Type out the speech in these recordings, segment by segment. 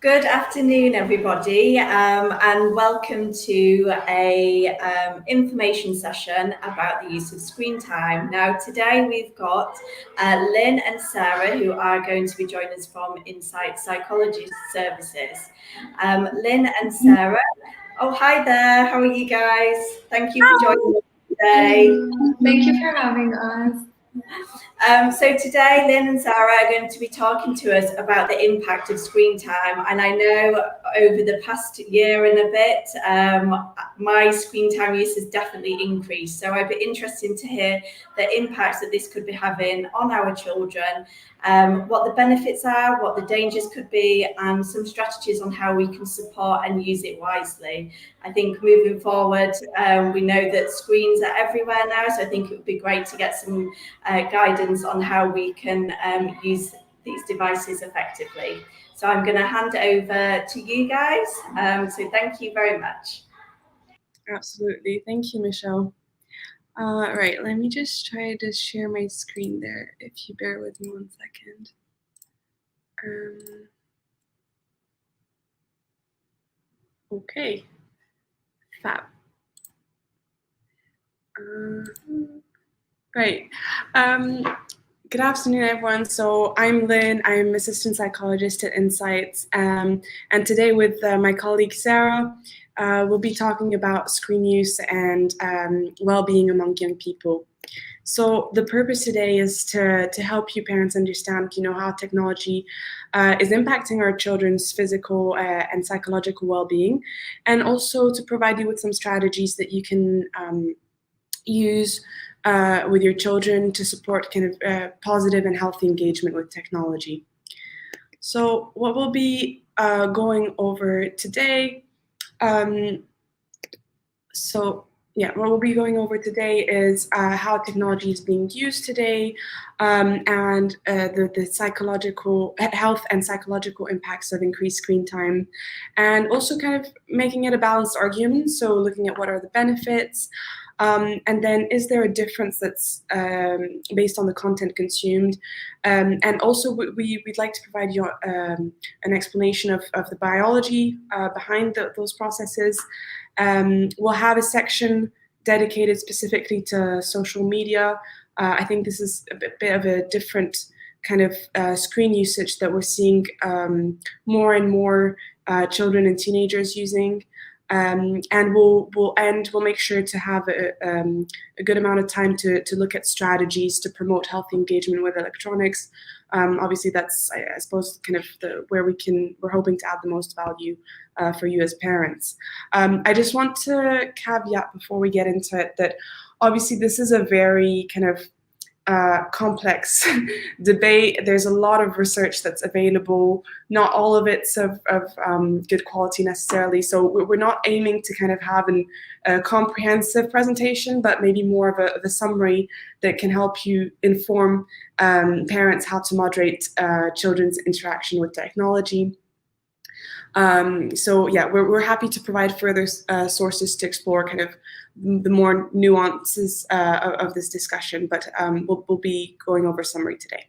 Good afternoon, everybody, and welcome to a information session about the use of screen time. Now, today we've got Lynn and Sarah, who are going to be joining us from Insight Psychology Services. Lynn and Sarah, oh, hi there. How are you guys? Thank you for joining us today. Thank you for having us. So today, Lynn and Sarah are going to be talking to us about the impact of screen time. And I know over the past year and a bit, my screen time use has definitely increased. So I'd be interested to hear the impacts that this could be having on our children, what the benefits are, what the dangers could be, and some strategies on how we can support and use it wisely. I think moving forward, we know that screens are everywhere now, so I think it would be great to get some guidance on how we can use these devices effectively. So I'm going to hand it over to you guys. So thank you very much. Absolutely. Thank you, Michelle. Right, let me just try to share my screen there, if you bear with me 1 second. Okay, fab. Right. Good afternoon, everyone. So I'm Lynn. I'm assistant psychologist at Insights, and today with my colleague Sarah, we'll be talking about screen use and well-being among young people. So the purpose today is to help you parents understand, how technology is impacting our children's physical and psychological well-being, and also to provide you with some strategies that you can use with your children to support kind of positive and healthy engagement with technology. So what we'll be going over today, what we'll be going over today is how technology is being used today, and the psychological health and psychological impacts of increased screen time, and also kind of making it a balanced argument. So looking at what are the benefits, and then is there a difference that's based on the content consumed, and also we'd like to provide you an explanation of the biology behind those processes. We'll have a section dedicated specifically to social media. I think this is a bit of a different kind of screen usage that we're seeing more and more children and teenagers using. And we'll make sure to have a good amount of time to look at strategies to promote healthy engagement with electronics. Obviously, that's I suppose kind of where we're hoping to add the most value for you as parents. I just want to caveat before we get into it that obviously this is a very kind of complex debate. There's a lot of research that's available. Not all of it's of good quality necessarily. So we're not aiming to kind of have a comprehensive presentation, but maybe more of a summary that can help you inform parents how to moderate children's interaction with technology. We're happy to provide further sources to explore kind of the more nuances of this discussion, but we'll be going over summary today.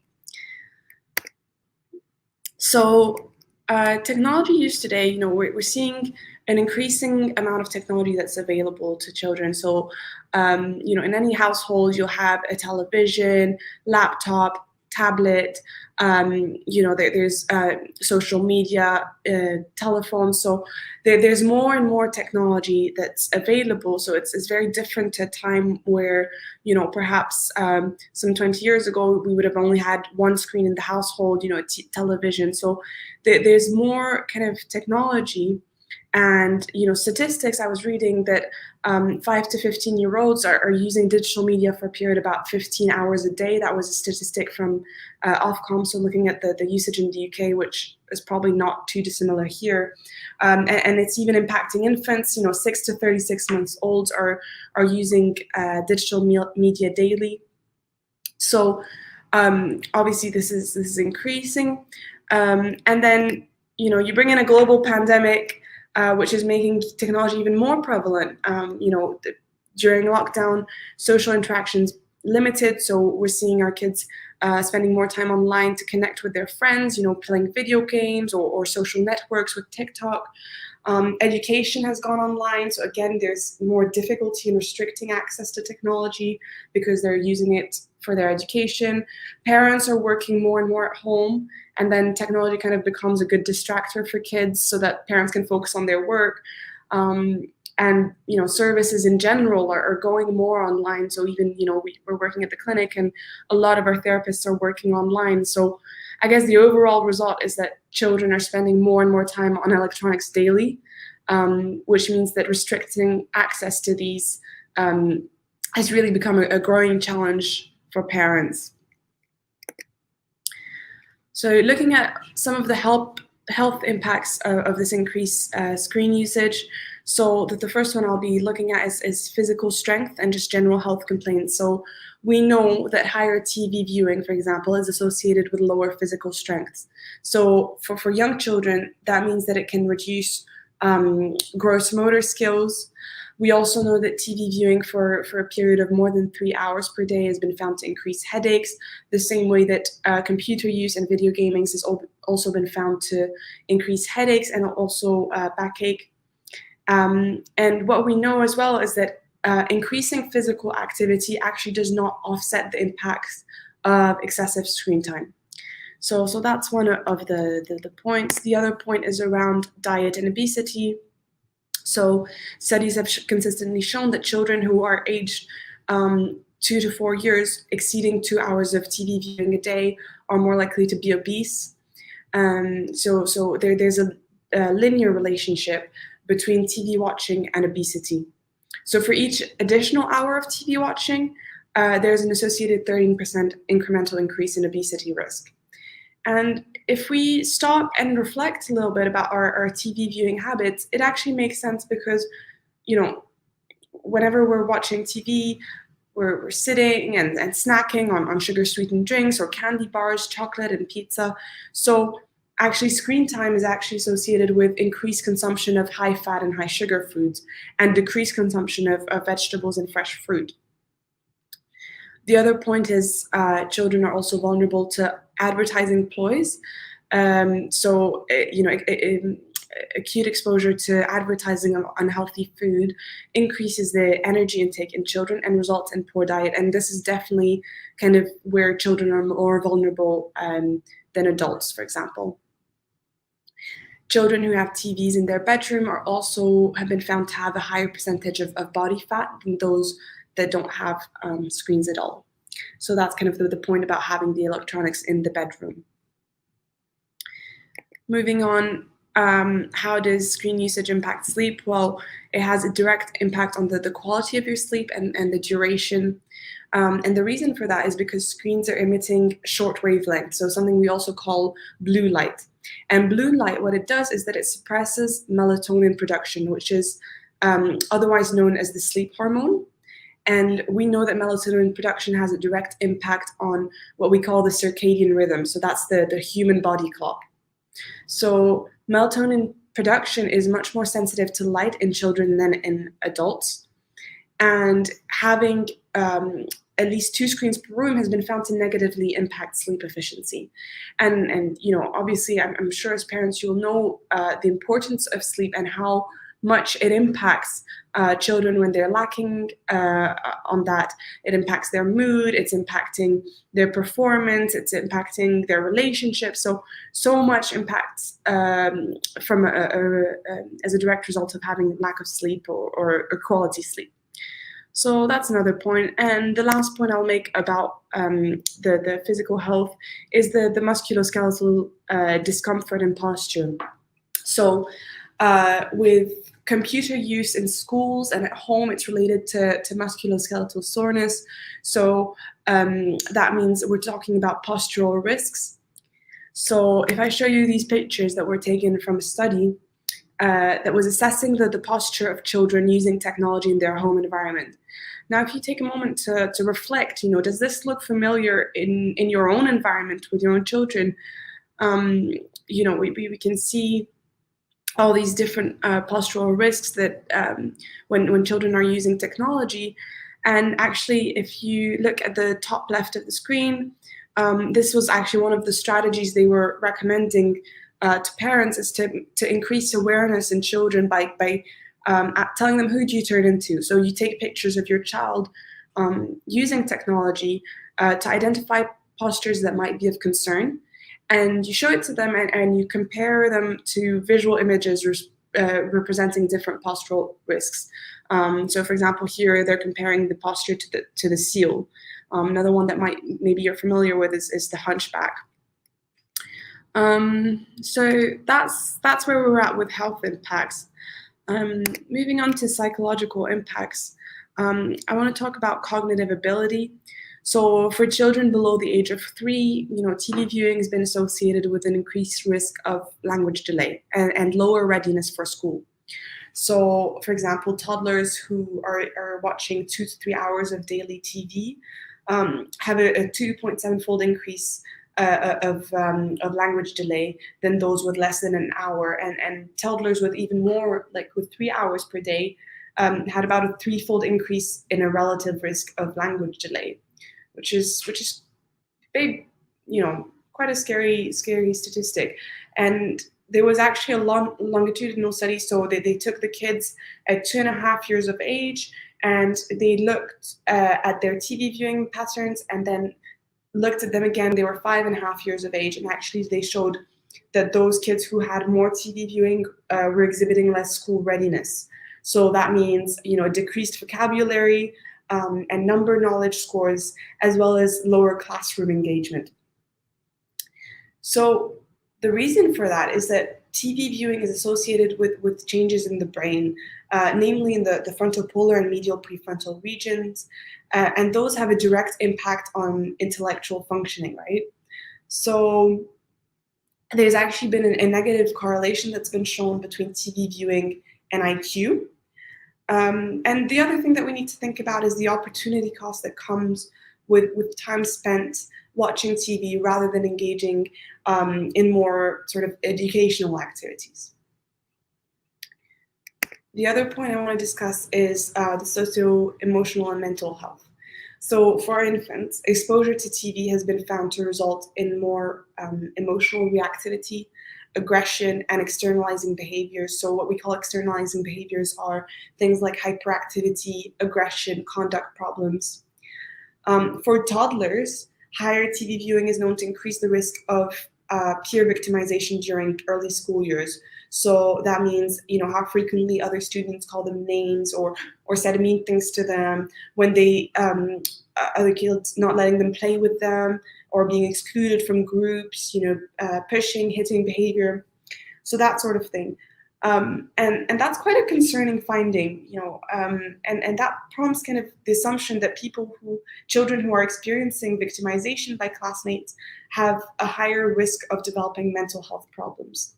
So technology use today, we're seeing an increasing amount of technology that's available to children. So, in any household, you'll have a television, laptop, tablet, there's social media, telephone. So there's more and more technology that's available. So it's very different to a time where, perhaps some 20 years ago, we would have only had one screen in the household, television. So there's more kind of technology. And, statistics, I was reading that 5 to 15-year-olds are using digital media for a period about 15 hours a day. That was a statistic from Ofcom, so looking at the usage in the UK, which is probably not too dissimilar here. And it's even impacting infants. 6 to 36 months olds are using digital media daily. So obviously this is increasing. And then, you bring in a global pandemic, which is making technology even more prevalent. During lockdown, social interactions limited. So we're seeing our kids spending more time online to connect with their friends, playing video games or social networks with TikTok. Education has gone online. So again, there's more difficulty in restricting access to technology because they're using it for their education. Parents are working more and more at home, and then technology kind of becomes a good distractor for kids so that parents can focus on their work. And services in general are going more online. So even we're working at the clinic, and a lot of our therapists are working online. So I guess the overall result is that children are spending more and more time on electronics daily, which means that restricting access to these has really become a growing challenge for parents. So looking at some of the health impacts of this increased screen usage. So the first one I'll be looking at is physical strength and just general health complaints. So we know that higher TV viewing, for example, is associated with lower physical strength. So for young children, that means that it can reduce gross motor skills. We also know that TV viewing for a period of more than 3 hours per day has been found to increase headaches, the same way that computer use and video gaming has also been found to increase headaches and also backache. And what we know as well is that increasing physical activity actually does not offset the impacts of excessive screen time. So that's one of the points. The other point is around diet and obesity. So studies have consistently shown that children who are aged 2 to 4 years, exceeding 2 hours of TV viewing a day, are more likely to be obese. So there's a linear relationship between TV watching and obesity. So for each additional hour of TV watching, there's an associated 13% incremental increase in obesity risk. And if we stop and reflect a little bit about our TV viewing habits, it actually makes sense because, whenever we're watching TV, we're sitting and snacking on sugar-sweetened drinks or candy bars, chocolate and pizza. So actually, screen time is actually associated with increased consumption of high-fat and high-sugar foods and decreased consumption of vegetables and fresh fruit. The other point is children are also vulnerable to advertising ploys. Acute exposure to advertising of unhealthy food increases the energy intake in children and results in poor diet. And this is definitely kind of where children are more vulnerable than adults, for example. Children who have TVs in their bedroom have been found to have a higher percentage of body fat than those that don't have screens at all. So that's kind of the point about having the electronics in the bedroom. Moving on, how does screen usage impact sleep? Well, it has a direct impact on the quality of your sleep and the duration. And the reason for that is because screens are emitting short wavelength, so something we also call blue light. And blue light, what it does is that it suppresses melatonin production, which is otherwise known as the sleep hormone. And we know that melatonin production has a direct impact on what we call the circadian rhythm. So that's the human body clock. So melatonin production is much more sensitive to light in children than in adults. And having at least 2 screens per room has been found to negatively impact sleep efficiency. And obviously, I'm sure as parents, you'll know the importance of sleep and how much it impacts children when they're lacking on that. It impacts their mood, it's impacting their performance, it's impacting their relationships. So much impacts from as a direct result of having lack of sleep or quality sleep. So that's another point. And the last point I'll make about the physical health is the musculoskeletal discomfort and posture. So with computer use in schools and at home, it's related to musculoskeletal soreness. So that means we're talking about postural risks. So if I show you these pictures that were taken from a study that was assessing the posture of children using technology in their home environment. Now, if you take a moment to reflect, does this look familiar in your own environment with your own children? We can see all these different postural risks that when children are using technology. And actually, if you look at the top left of the screen, this was actually one of the strategies they were recommending to parents, is to increase awareness in children by telling them, who do you turn into? So you take pictures of your child using technology to identify postures that might be of concern, and you show it to them, and you compare them to visual images representing different postural risks. So, for example, here they're comparing the posture to the seal. Another one that maybe you're familiar with is the hunchback. So that's where we're at with health impacts. Moving on to psychological impacts, I want to talk about cognitive ability. So for children below the age of 3, TV viewing has been associated with an increased risk of language delay and lower readiness for school. So, for example, toddlers who are watching 2 to 3 hours of daily TV have a 2.7-fold increase of language delay than those with less than an hour, and toddlers with even more, like with 3 hours per day, had about a 3-fold increase in a relative risk of language delay, which is big, quite a scary statistic. And there was actually a longitudinal study. So they took the kids at 2.5 years of age, and they looked at their TV viewing patterns, and then looked at them again. They were 5.5 years of age, and actually they showed that those kids who had more TV viewing were exhibiting less school readiness. So that means, decreased vocabulary and number knowledge scores, as well as lower classroom engagement. So the reason for that is that TV viewing is associated with changes in the brain, namely in the frontal polar and medial prefrontal regions, and those have a direct impact on intellectual functioning, right? So there's actually been a negative correlation that's been shown between TV viewing and IQ. And the other thing that we need to think about is the opportunity cost that comes with time spent watching TV rather than engaging in more sort of educational activities. The other point I want to discuss is the socio-emotional and mental health. So for infants, exposure to TV has been found to result in more emotional reactivity, aggression, and externalizing behaviors. So what we call externalizing behaviors are things like hyperactivity, aggression, conduct problems. For toddlers, higher TV viewing is known to increase the risk of peer victimization during early school years. So that means, how frequently other students call them names or said mean things to them, when they other kids not letting them play with them, or being excluded from groups, pushing, hitting behavior, so that sort of thing. And that's quite a concerning finding, and that prompts kind of the assumption that children who are experiencing victimization by classmates have a higher risk of developing mental health problems.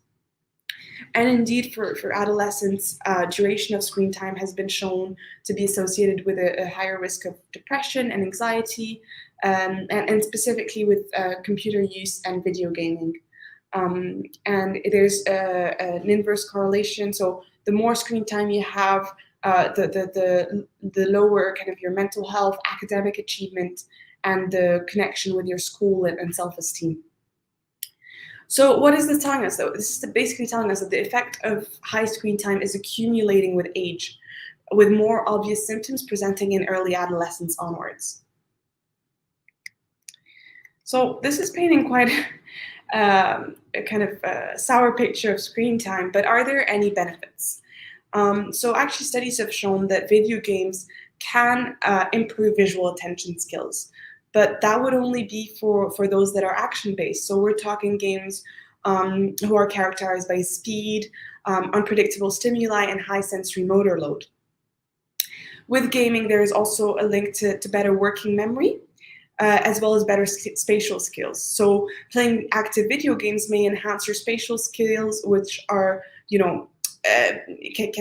And indeed, for adolescents, duration of screen time has been shown to be associated with a higher risk of depression and anxiety, and specifically with computer use and video gaming. And there's an inverse correlation. So the more screen time you have, the lower kind of your mental health, academic achievement, and the connection with your school and self-esteem. So what is this telling us, though? This is basically telling us that the effect of high screen time is accumulating with age, with more obvious symptoms presenting in early adolescence onwards. So this is painting quite a kind of sour picture of screen time, but are there any benefits? So actually studies have shown that video games can improve visual attention skills, but that would only be for those that are action-based. So we're talking games who are characterized by speed, unpredictable stimuli, and high sensory motor load. With gaming, there is also a link to better working memory, as well as better spatial skills. So playing active video games may enhance your spatial skills, which are, can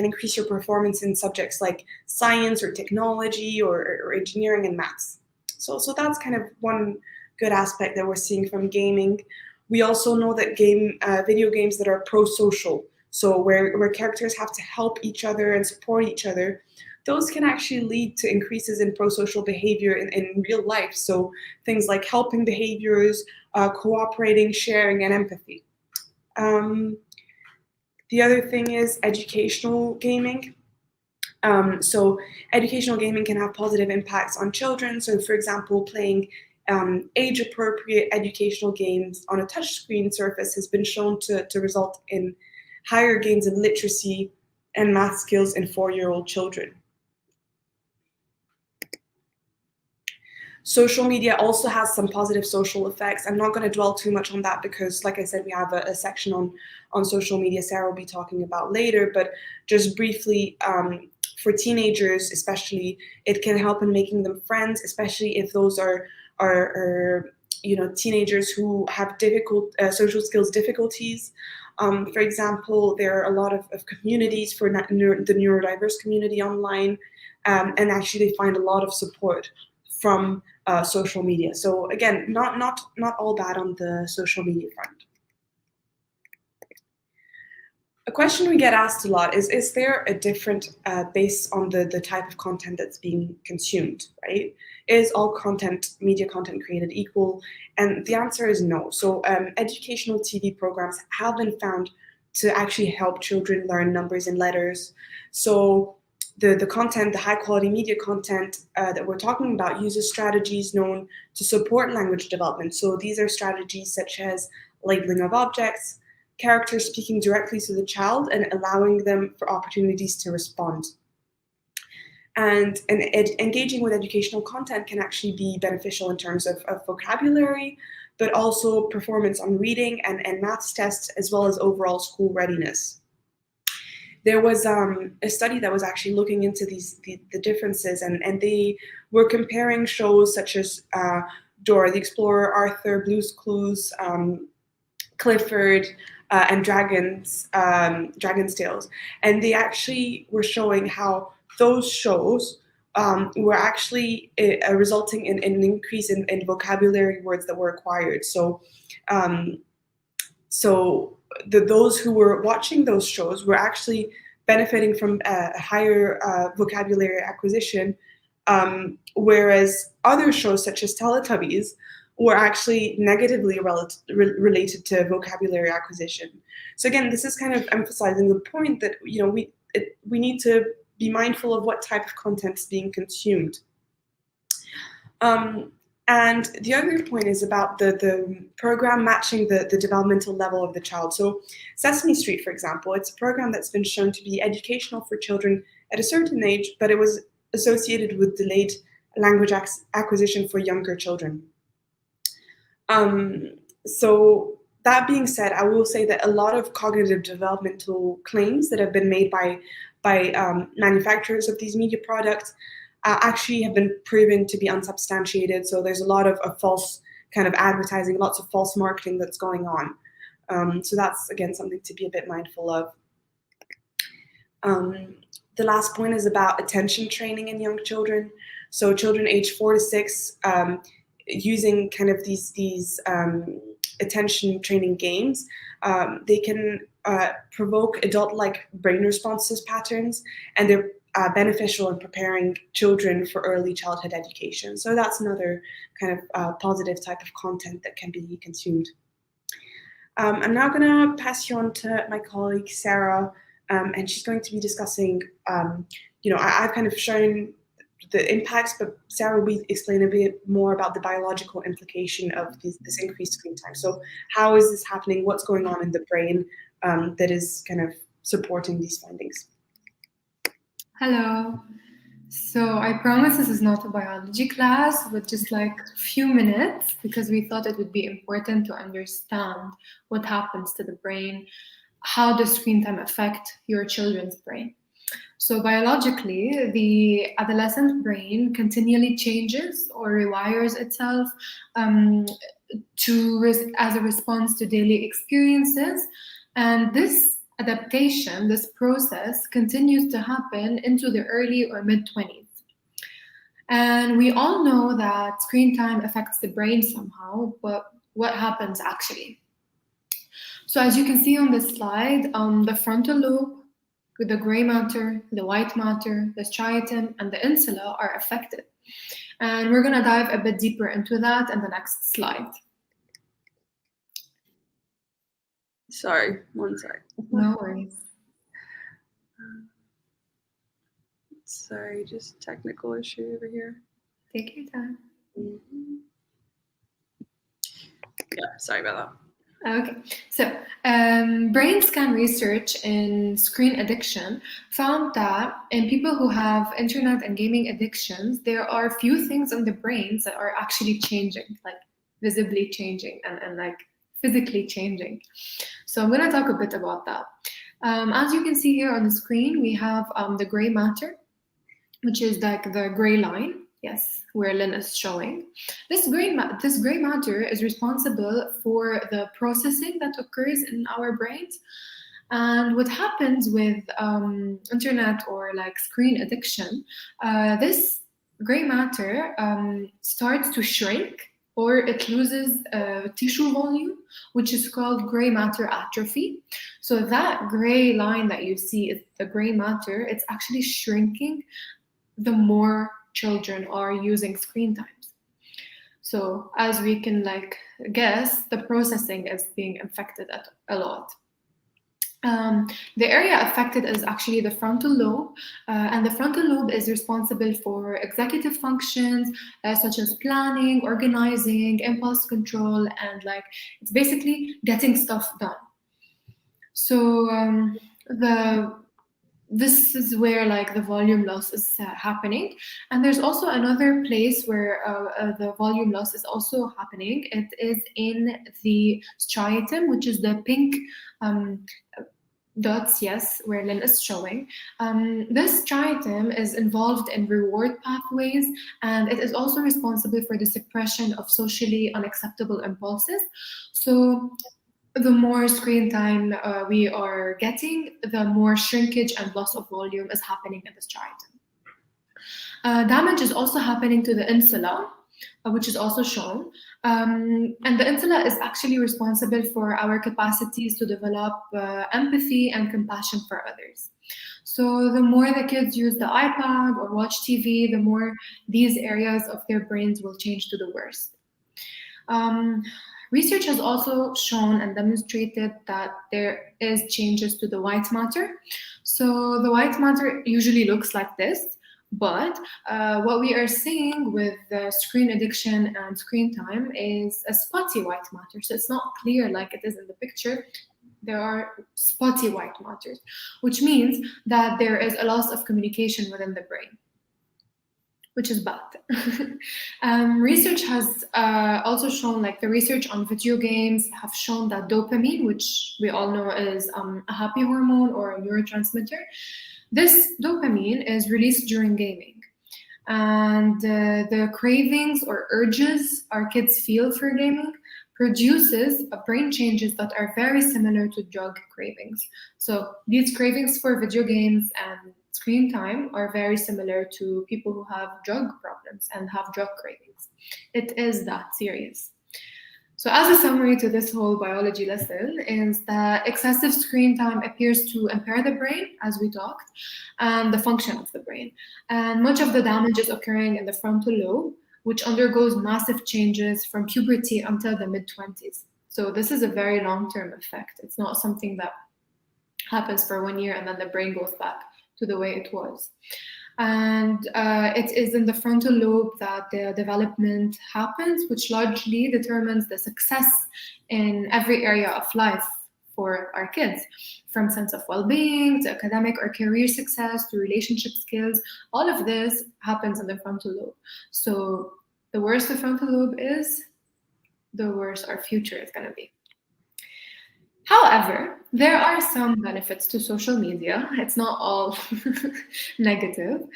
increase your performance in subjects like science or technology or engineering and maths. So that's kind of one good aspect that we're seeing from gaming. We also know that video games that are pro-social, so where characters have to help each other and support each other, those can actually lead to increases in pro-social behavior in real life. So things like helping behaviors, cooperating, sharing, and empathy. The other thing is educational gaming. So educational gaming can have positive impacts on children. So for example, playing age-appropriate educational games on a touchscreen surface has been shown to result in higher gains in literacy and math skills in 4-year-old children. Social media also has some positive social effects. I'm not going to dwell too much on that because, like I said, we have a section on social media Sarah will be talking about later, but just briefly, for teenagers especially, it can help in making them friends, especially if those are teenagers who have difficult social skills difficulties. For example, there are a lot of communities for the neurodiverse community online, and actually they find a lot of support from social media. So again, not all bad on the social media front. A question we get asked a lot is there a different based on the type of content that's being consumed, right? Is all media content created equal? And the answer is no. So educational TV programs have been found to actually help children learn numbers and letters. So the content, the high quality media content that we're talking about uses strategies known to support language development. So these are strategies such as labeling of objects, characters speaking directly to the child and allowing them for opportunities to respond. And engaging with educational content can actually be beneficial in terms of vocabulary, but also performance on reading and maths tests, as well as overall school readiness. There was a study that was actually looking into the differences, and they were comparing shows such as Dora the Explorer, Arthur, Blue's Clues, Clifford, and Dragon's Tales, and they actually were showing how those shows were actually resulting in an increase in vocabulary words that were acquired. So, those who were watching those shows were actually benefiting from a higher vocabulary acquisition, whereas other shows such as Teletubbies were actually negatively related to vocabulary acquisition. So again, this is kind of emphasizing the point that we need to be mindful of what type of content is being consumed. And the other point is about the program matching the developmental level of the child. So Sesame Street, for example, it's a program that's been shown to be educational for children at a certain age, but it was associated with delayed language acquisition for younger children. So that being said, I will say that a lot of cognitive developmental claims that have been made by manufacturers of these media products actually have been proven to be unsubstantiated. So there's a lot of false kind of advertising, lots of false marketing that's going on. So that's, again, something to be a bit mindful of. The last point is about attention training in young children. So children aged 4 to 6, using kind of these attention training games, they can provoke adult-like brain responses patterns, and they're beneficial in preparing children for early childhood education. So that's another kind of positive type of content that can be consumed. I'm now going to pass you on to my colleague Sarah, and she's going to be discussing, I've kind of shown the impacts, but Sarah will explain a bit more about the biological implication of this increased screen time. So how is this happening? What's going on in the brain that is kind of supporting these findings? Hello. So I promise this is not a biology class, but just like a few minutes, because we thought it would be important to understand what happens to the brain, how does screen time affect your children's brain. So biologically, the adolescent brain continually changes or rewires itself as a response to daily experiences. And this adaptation, this process, continues to happen into the early or mid-20s. And we all know that screen time affects the brain somehow, but what happens actually? So as you can see on this slide, the frontal lobe The gray matter, the white matter, the striatum, and the insula are affected. And we're going to dive a bit deeper into that in the next slide. Sorry, one sec. No worries. Sorry, just technical issue over here. Take your time. Yeah, sorry about that. Okay, so brain scan research in screen addiction found that in people who have internet and gaming addictions, there are few things in the brains that are actually changing, like visibly changing and like physically changing. So I'm going to talk a bit about that. As you can see here on the screen, we have the gray matter, which is like the gray line. Yes, where Lynn is showing. This gray matter is responsible for the processing that occurs in our brains. And what happens with internet or like screen addiction, this gray matter starts to shrink, or it loses tissue volume, which is called gray matter atrophy. So that gray line that you see is the gray matter. It's actually shrinking the more children are using screen times. So as we can like guess, the processing is being affected a lot. The area affected is actually the frontal lobe, and the frontal lobe is responsible for executive functions such as planning, organizing, impulse control, and like it's basically getting stuff done. So this is where like the volume loss is happening, and there's also another place where the volume loss is also happening. It is in the striatum, which is the pink dots, yes, where Lynn is showing. This striatum is involved in reward pathways, and it is also responsible for the suppression of socially unacceptable impulses. So the more screen time we are getting, the more shrinkage and loss of volume is happening in the striatum. Damage is also happening to the insula, which is also shown. And the insula is actually responsible for our capacities to develop empathy and compassion for others. So the more the kids use the iPad or watch TV, the more these areas of their brains will change to the worst. Research has also shown and demonstrated that there is changes to the white matter. So the white matter usually looks like this, but what we are seeing with the screen addiction and screen time is a spotty white matter. So it's not clear like it is in the picture. There are spotty white matters, which means that there is a loss of communication within the brain, which is bad. Research has also shown, like the research on video games have shown that dopamine, which we all know is a happy hormone or a neurotransmitter, this dopamine is released during gaming. And the cravings or urges our kids feel for gaming produces brain changes that are very similar to drug cravings. So these cravings for video games and screen time are very similar to people who have drug problems and have drug cravings. It is that serious. So as a summary to this whole biology lesson is that excessive screen time appears to impair the brain, as we talked, and the function of the brain. And much of the damage is occurring in the frontal lobe, which undergoes massive changes from puberty until the mid-20s. So this is a very long-term effect. It's not something that happens for 1 year and then the brain goes back to the way it was. And it is in the frontal lobe that the development happens, which largely determines the success in every area of life for our kids, from sense of well-being to academic or career success to relationship skills. All of this happens in the frontal lobe. So the worse the frontal lobe is, the worse our future is going to be. However, there are some benefits to social media. It's not all negative.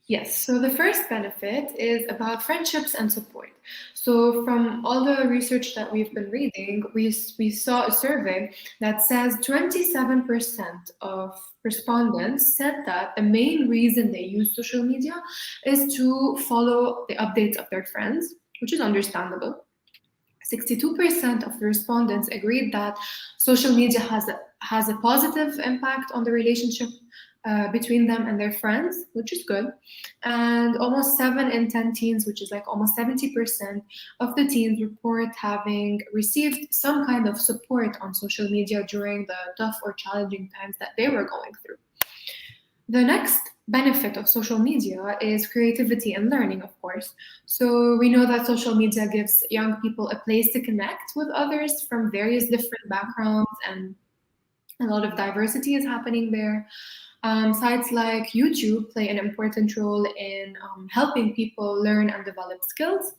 Yes, so the first benefit is about friendships and support. So from all the research that we've been reading, we saw a survey that says 27% of respondents said that the main reason they use social media is to follow the updates of their friends, which is understandable. 62% of the respondents agreed that social media has a positive impact on the relationship between them and their friends, which is good. And almost 7 in 10 teens, which is like almost 70% of the teens, report having received some kind of support on social media during the tough or challenging times that they were going through. The next benefit of social media is creativity and learning, of course. So we know that social media gives young people a place to connect with others from various different backgrounds, and a lot of diversity is happening there. Sites like YouTube play an important role in helping people learn and develop skills.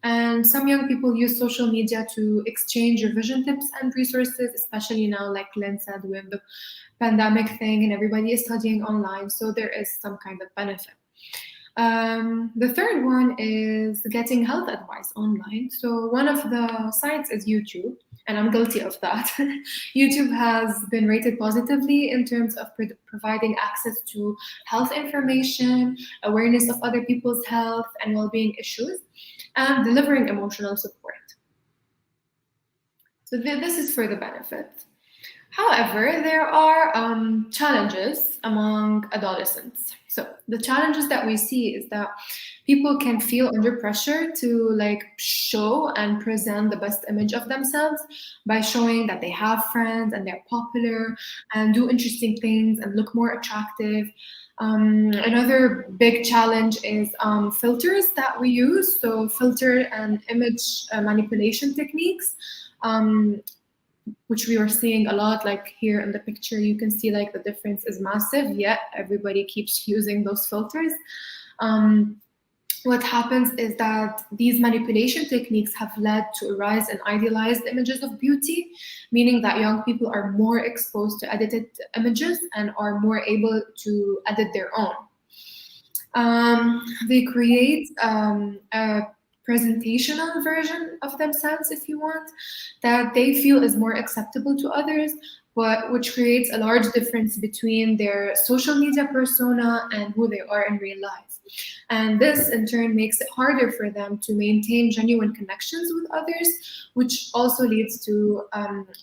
And some young people use social media to exchange revision tips and resources, especially now, like Lynn said, with the pandemic thing and everybody is studying online. So there is some kind of benefit. The third one is getting health advice online. So one of the sites is YouTube, and I'm guilty of that. YouTube has been rated positively in terms of providing access to health information, awareness of other people's health and well-being issues, and delivering emotional support. So this is for the benefit. However, there are challenges among adolescents. So the challenges that we see is that people can feel under pressure to like show and present the best image of themselves by showing that they have friends and they're popular and do interesting things and look more attractive. Another big challenge is filters that we use. So filter and image manipulation techniques. Which we are seeing a lot, like here in the picture, you can see like the difference is massive, yet everybody keeps using those filters. What happens is that these manipulation techniques have led to a rise in idealized images of beauty, meaning that young people are more exposed to edited images and are more able to edit their own. They create a presentational version of themselves, if you want, that they feel is more acceptable to others, but which creates a large difference between their social media persona and who they are in real life. And this in turn makes it harder for them to maintain genuine connections with others, which also leads to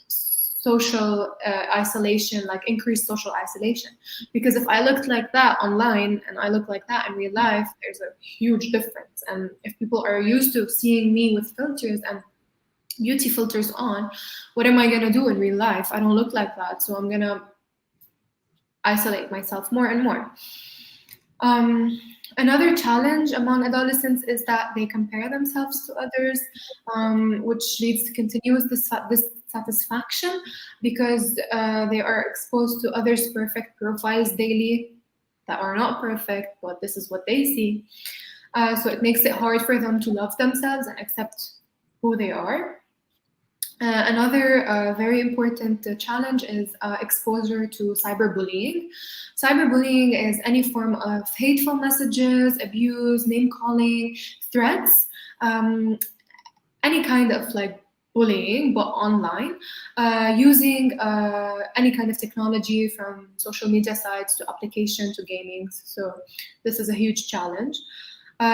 social isolation, like increased social isolation. Because if I looked like that online and I look like that in real life, there's a huge difference. And if people are used to seeing me with filters and beauty filters on, what am I gonna do in real life? I don't look like that, so I'm gonna isolate myself more and more. Another challenge among adolescents is that they compare themselves to others, which leads to continuous dissatisfaction because they are exposed to others' perfect profiles daily that are not perfect, but this is what they see. So it makes it hard for them to love themselves and accept who they are. Another very important challenge is exposure to cyberbullying. Cyberbullying is any form of hateful messages, abuse, name-calling, threats, any kind of like bullying, but online, using any kind of technology from social media sites to application to gaming. So this is a huge challenge.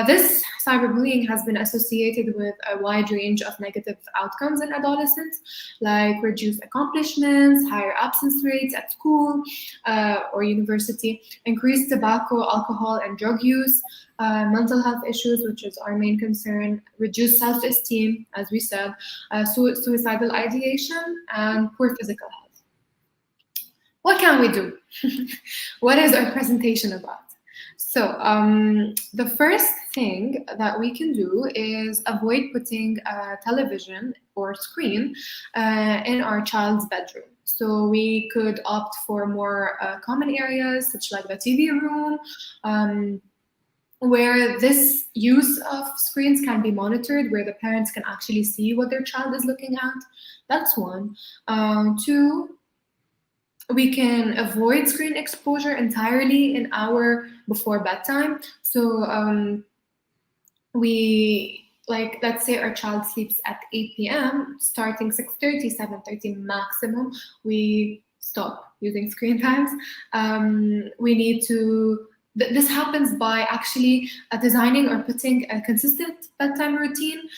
This cyberbullying has been associated with a wide range of negative outcomes in adolescents, like reduced accomplishments, higher absence rates at school or university, increased tobacco, alcohol, and drug use, mental health issues, which is our main concern, reduced self-esteem, as we said, suicidal ideation, and poor physical health. What can we do? What is our presentation about? So the first thing that we can do is avoid putting a television or screen in our child's bedroom. So we could opt for more common areas, such like the TV room, where this use of screens can be monitored, where the parents can actually see what their child is looking at. That's one. Two, we can avoid screen exposure entirely an hour before bedtime. So let's say our child sleeps at 8 p.m., starting 6:30, 7:30 maximum, we stop using screen times. We need to, this happens by actually designing or putting a consistent bedtime routine.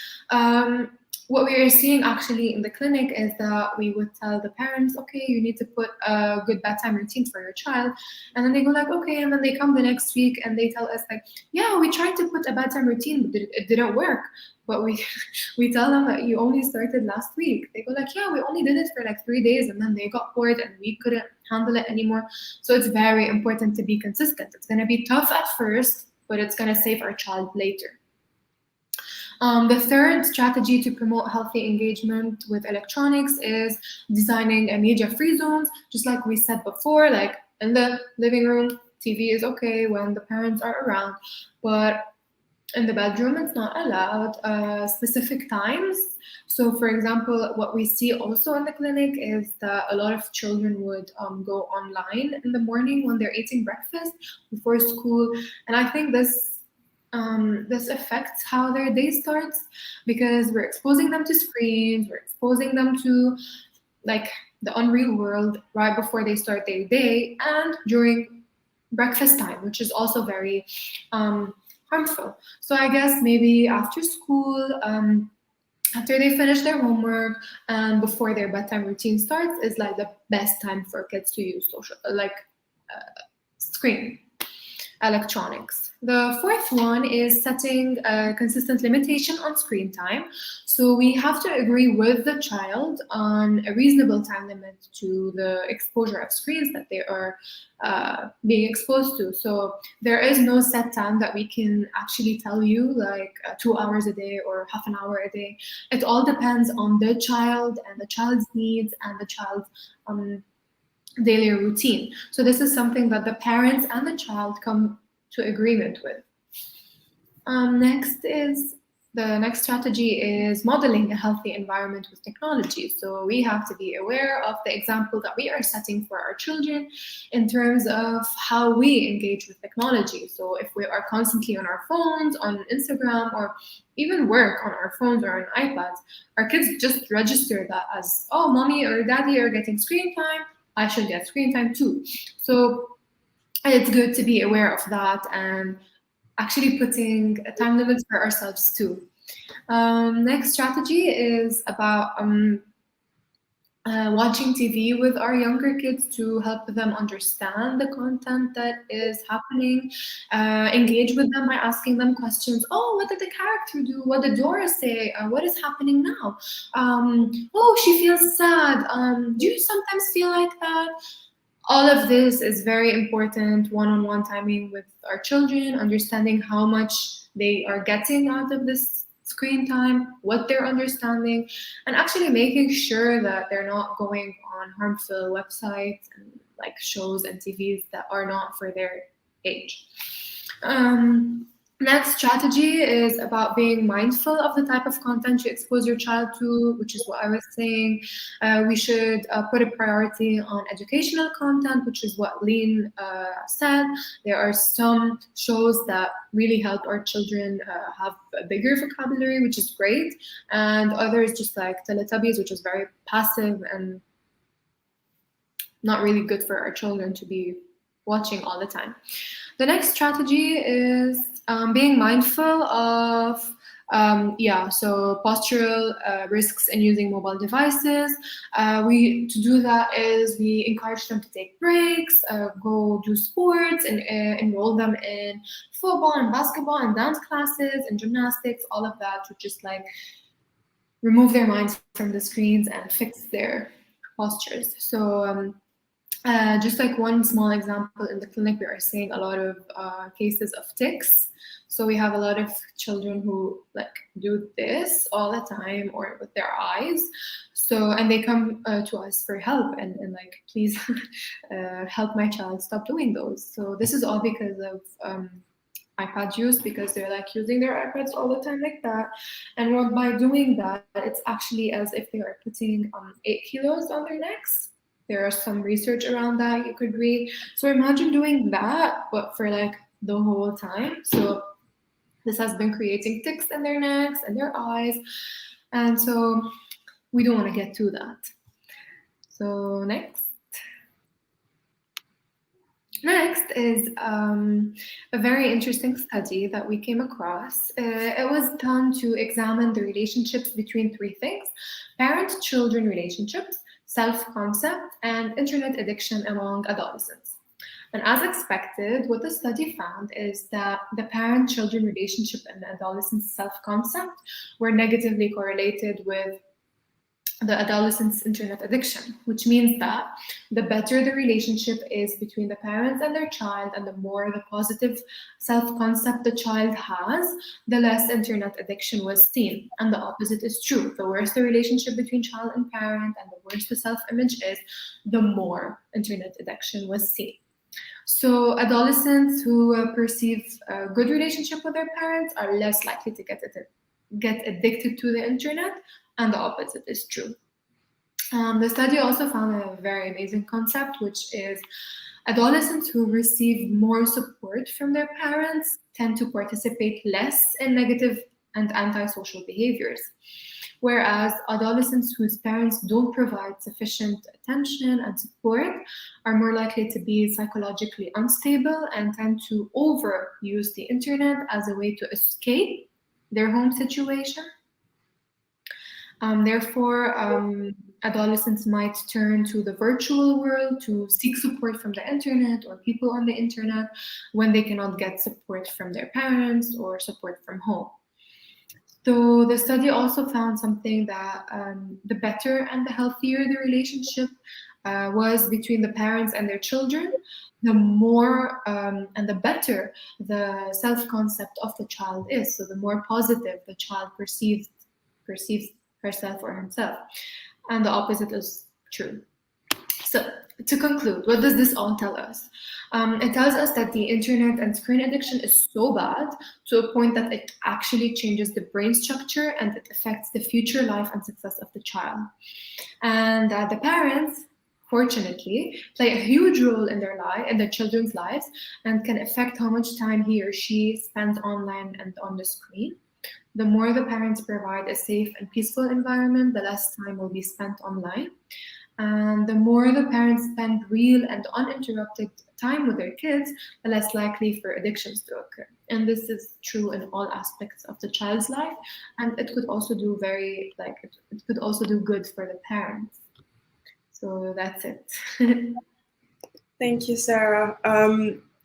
what we are seeing actually in the clinic is that we would tell the parents, okay, you need to put a good bedtime routine for your child. And then they go like, okay. And then they come the next week and they tell us like, yeah, we tried to put a bedtime routine, but it didn't work. But we tell them that you only started last week. They go like, yeah, we only did it for like 3 days. And then they got bored and we couldn't handle it anymore. So it's very important to be consistent. It's going to be tough at first, but it's going to save our child later. The third strategy to promote healthy engagement with electronics is designing a media-free zones, just like we said before, like in the living room, TV is okay when the parents are around, but in the bedroom, it's not allowed specific times. So for example, what we see also in the clinic is that a lot of children would go online in the morning when they're eating breakfast before school. And I think this affects how their day starts, because we're exposing them to screens, we're exposing them to like the unreal world right before they start their day and during breakfast time, which is also very harmful. So I guess maybe after school, after they finish their homework and before their bedtime routine starts is like the best time for kids to use social, screen electronics. The fourth one is setting a consistent limitation on screen time. So we have to agree with the child on a reasonable time limit to the exposure of screens that they are being exposed to. So there is no set time that we can actually tell you, like 2 hours a day or half an hour a day. It all depends on the child and the child's needs and the child's daily routine. So this is something that the parents and the child come to agreement with. The next strategy is modeling a healthy environment with technology. So we have to be aware of the example that we are setting for our children in terms of how we engage with technology. So if we are constantly on our phones, on Instagram, or even work on our phones or on iPads, our kids just register that as, oh, mommy or daddy are getting screen time, I should get screen time too. So it's good to be aware of that and actually putting time limits for ourselves too. Next strategy is about watching TV with our younger kids to help them understand the content that is happening. Engage with them by asking them questions. Oh, what did the character do? What did Dora say? What is happening now? Oh, she feels sad. Do you sometimes feel like that? All of this is very important. One-on-one timing with our children, understanding how much they are getting out of this screen time, what they're understanding, and actually making sure that they're not going on harmful websites and like shows and TVs that are not for their age. Next strategy is about being mindful of the type of content you expose your child to, which is what I was saying. We should put a priority on educational content, which is what Lynn said. There are some shows that really help our children have a bigger vocabulary, which is great, and others just like Teletubbies, which is very passive and not really good for our children to be watching all the time. The next strategy is being mindful of so postural risks in using mobile devices. To do that is we encourage them to take breaks, go do sports, and enroll them in football and basketball and dance classes and gymnastics, all of that to just like remove their minds from the screens and fix their postures. So just like one small example, in the clinic we are seeing a lot of cases of tics. So we have a lot of children who like do this all the time or with their eyes. So, and they come to us for help and like, please help my child stop doing those. So this is all because of iPad use, because they're like using their iPads all the time like that. And by doing that, it's actually as if they are putting 8 kilos on their necks. There are some research around that you could read. So imagine doing that, but for like the whole time. So this has been creating tics in their necks and their eyes. And so we don't want to get to that. So next. Next is a very interesting study that we came across. It was done to examine the relationships between three things: parent-children relationships, self-concept, and internet addiction among adolescents. And as expected, what the study found is that the parent-children relationship and the adolescent's self-concept were negatively correlated with the adolescent's internet addiction, which means that the better the relationship is between the parents and their child, and the more the positive self-concept the child has, the less internet addiction was seen. And the opposite is true. The worse the relationship between child and parent, and the worse the self-image is, the more internet addiction was seen. So adolescents who perceive a good relationship with their parents are less likely to get addicted to the internet, and the opposite is true. The study also found a very amazing concept, which is adolescents who receive more support from their parents tend to participate less in negative and antisocial behaviors, whereas adolescents whose parents don't provide sufficient attention and support are more likely to be psychologically unstable and tend to overuse the internet as a way to escape their home situation. Therefore, adolescents might turn to the virtual world to seek support from the internet or people on the internet when they cannot get support from their parents or support from home. So the study also found something that the better and the healthier the relationship was between the parents and their children, the more and the better the self-concept of the child is. So the more positive the child perceives herself or himself. And the opposite is true. So to conclude, what does this all tell us? It tells us that the internet and screen addiction is so bad to a point that it actually changes the brain structure and it affects the future life and success of the child. And the parents, fortunately, play a huge role in their children's lives, and can affect how much time he or she spends online and on the screen. The more the parents provide a safe and peaceful environment, the less time will be spent online. And the more the parents spend real and uninterrupted time with their kids, the less likely for addictions to occur. And this is true in all aspects of the child's life. And it could also do it could also do good for the parents. So that's it. Thank you, Sarah.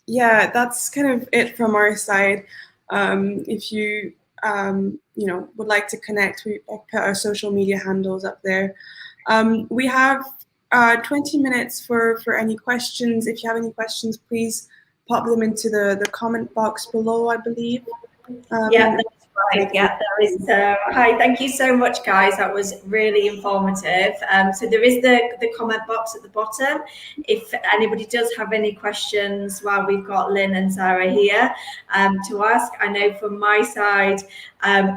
Yeah, that's kind of it from our side. If you would like to connect, we put our social media handles up there. We have 20 minutes for any questions. If you have any questions, please pop them into the comment box below, I believe. Yeah, that's right. Yeah, there is. Hi, thank you so much, guys. That was really informative. So there is the comment box at the bottom. If anybody does have any questions while we've got Lynn and Sarah here to ask, I know from my side,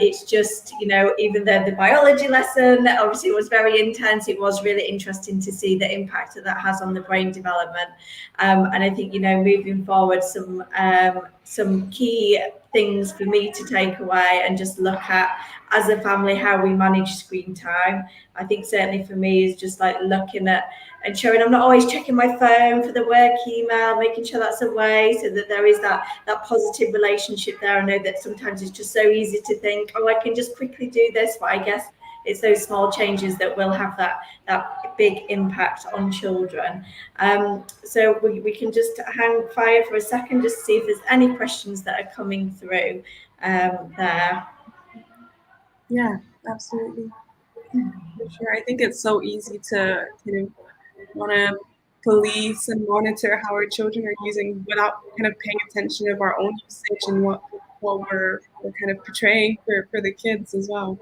it's just, even though the biology lesson obviously was very intense, it was really interesting to see the impact that has on the brain development. And I think, moving forward, some key things for me to take away and just look at as a family how we manage screen time. I think certainly for me is just like looking at and showing I'm not always checking my phone for the work email, making sure that's away so that there is that positive relationship there. I know that sometimes it's just so easy to think, I can just quickly do this, but I guess it's those small changes that will have that big impact on children. So we can just hang fire for a second, just see if there's any questions that are coming through there. Yeah, absolutely. For sure. I think it's so easy to want to police and monitor how our children are using without kind of paying attention of our own usage and what we're kind of portraying for the kids as well.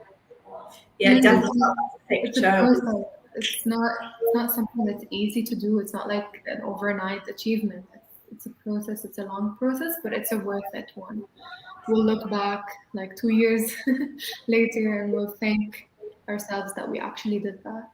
Yeah, definitely. It's not something that's easy to do. It's not like an overnight achievement. It's a process. It's a long process, but it's a worth it one. We'll look back like 2 years later and we'll thank ourselves that we actually did that.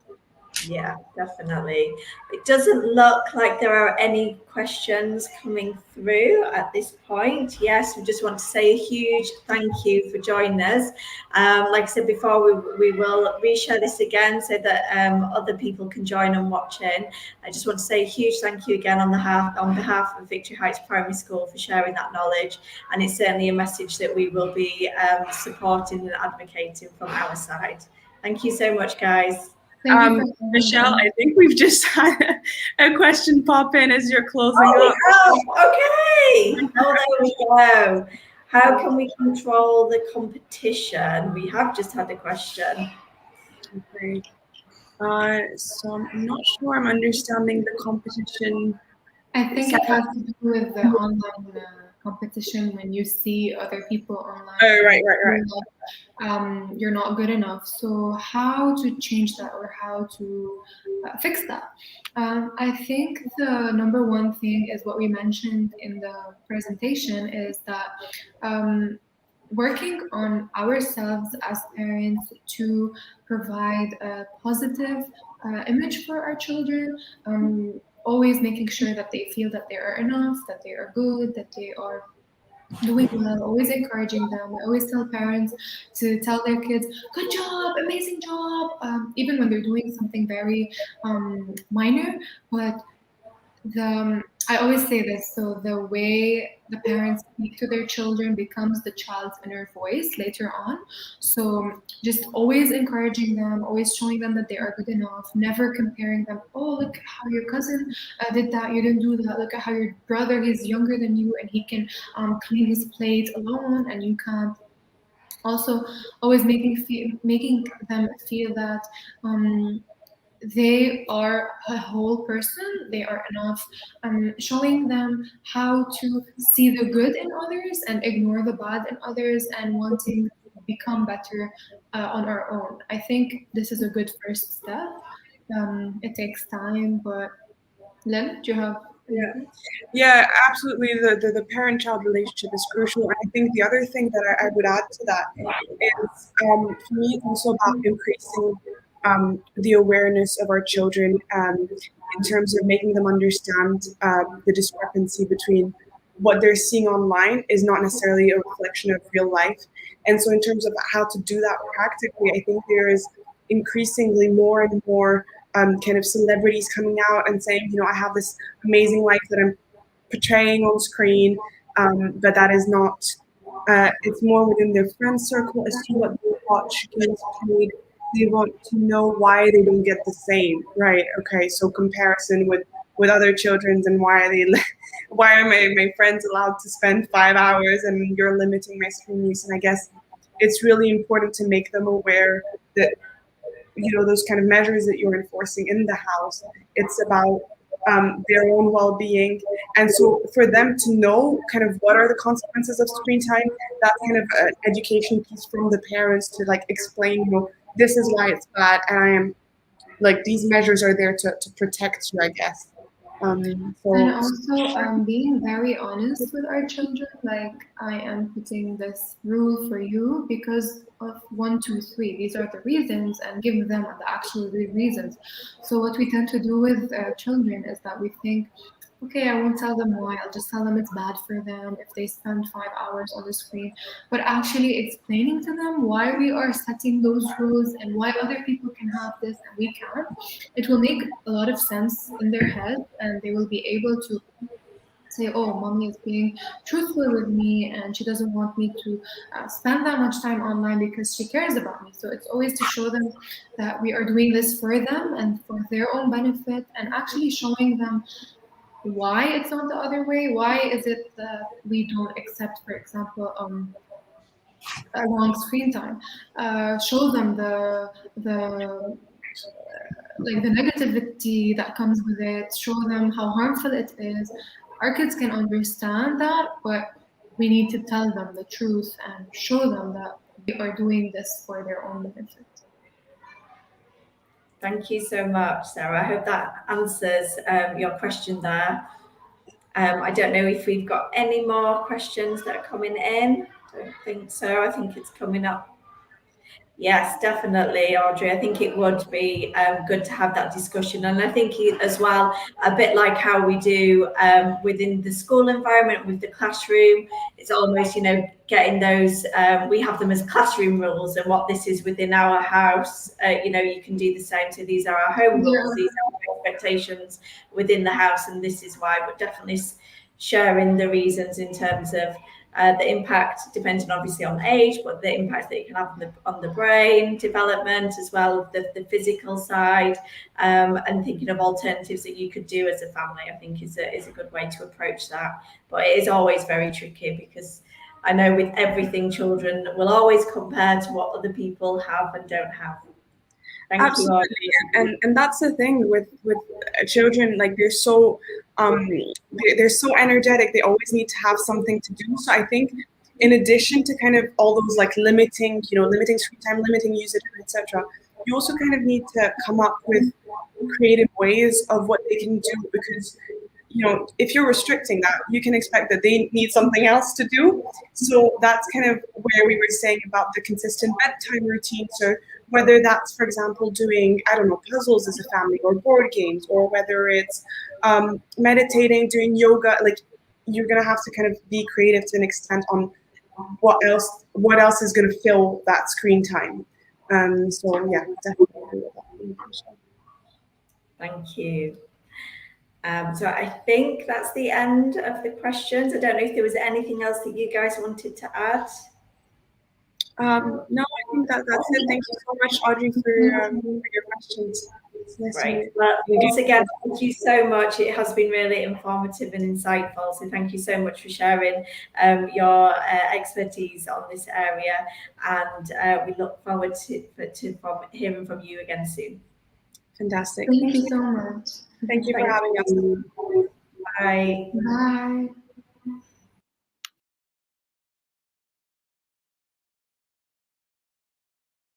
Yeah, definitely. It doesn't look like there are any questions coming through at this point. Yes, we just want to say a huge thank you for joining us. Like I said before, we will reshare this again so that other people can join and watch in. I just want to say a huge thank you again on behalf of Victory Heights Primary School for sharing that knowledge. And it's certainly a message that we will be supporting and advocating from our side. Thank you so much, guys. Thank you for Michelle, I think we've just had a question pop in as you're closing up. Okay. Oh, there we go. How can we control the competition? We have just had a question. Okay. So I'm not sure I'm understanding the competition. I think it has to do with the online competition when you see other people online. Oh, right. You're not good enough. So how to change that or how to fix that? I think the number one thing is what we mentioned in the presentation is that working on ourselves as parents to provide a positive image for our children, always making sure that they feel that they are enough, that they are good, that they are doing well, always encouraging them. I always tell parents to tell their kids, good job, amazing job, even when they're doing something very minor. But I always say this, so the way the parents speak to their children becomes the child's inner voice later on. So just always encouraging them, always showing them that they are good enough, never comparing them. Oh, look how your cousin did that, you didn't do that. Look at how your brother, he's younger than you and he can clean his plate alone and you can't. Also, always making them feel that they are a whole person, they are enough, showing them how to see the good in others and ignore the bad in others and wanting to become better on our own. I think this is a good first step. It takes time, but Lynn, do you have anything? Yeah, absolutely. The parent-child relationship is crucial. And I think the other thing that I would add to that is, for me, it's also about increasing the awareness of our children in terms of making them understand the discrepancy between what they're seeing online is not necessarily a reflection of real life. And so in terms of how to do that practically, I think there is increasingly more and more kind of celebrities coming out and saying, I have this amazing life that I'm portraying on screen, but that is not. It's more within their friend circle as to what they watch, games played. They want to know why they don't get the same, right? Okay, so comparison with other children's and why are they, why are my friends allowed to spend 5 hours and you're limiting my screen use? And I guess it's really important to make them aware that those kind of measures that you're enforcing in the house, it's about their own well-being. And so for them to know kind of what are the consequences of screen time, that's kind of an education piece from the parents to like explain, this is why it's bad, and I am like these measures are there to protect you, I guess. And also being very honest with our children, like I am putting this rule for you because of 1, 2, 3. These are the reasons, and give them the actual real reasons. So what we tend to do with children is that we think, okay, I won't tell them why. I'll just tell them it's bad for them if they spend 5 hours on the screen. But actually explaining to them why we are setting those rules and why other people can have this and we can't, it will make a lot of sense in their head and they will be able to say, oh, mommy is being truthful with me and she doesn't want me to spend that much time online because she cares about me. So it's always to show them that we are doing this for them and for their own benefit and actually showing them why it's not the other way. Why is it that we don't accept, for example, a long screen time? Show them the like the negativity that comes with it. Show them how harmful it is. Our kids can understand that, but we need to tell them the truth and show them that we are doing this for their own benefit. Thank you so much, Sarah. I hope that answers your question there. I don't know if we've got any more questions that are coming in. I don't think so. I think it's coming up. Yes, definitely, Audrey. I think it would be good to have that discussion. And I think as well, a bit like how we do within the school environment with the classroom, it's almost, getting those, we have them as classroom rules, and what this is within our house, you can do the same. So these are our home rules, these are our expectations within the house, and this is why, but definitely sharing the reasons in terms of the impact, depending obviously on age, but the impact that it can have on the brain development as well, the physical side, and thinking of alternatives that you could do as a family, I think is a good way to approach that. But it is always very tricky, because I know with everything, children will always compare to what other people have and don't have. Absolutely. And that's the thing with children, like they're so energetic, they always need to have something to do. So I think in addition to kind of all those like limiting screen time, limiting usage, etc., you also kind of need to come up with creative ways of what they can do, because if you're restricting that, you can expect that they need something else to do. So that's kind of where we were saying about the consistent bedtime routine. So whether that's, for example, doing, I don't know, puzzles as a family, or board games, or whether it's meditating, doing yoga, like you're going to have to kind of be creative to an extent on what else is going to fill that screen time. So yeah, definitely. Thank you. So I think that's the end of the questions. I don't know if there was anything else that you guys wanted to add. No, I think that's it. Thank you so much, Audrey, for your questions. Right. Well, once again, thank you so much. It has been really informative and insightful. So thank you so much for sharing your expertise on this area, and we look forward to hearing from you again soon. Fantastic. Thank you so much. Thank you for having us. Bye. Bye.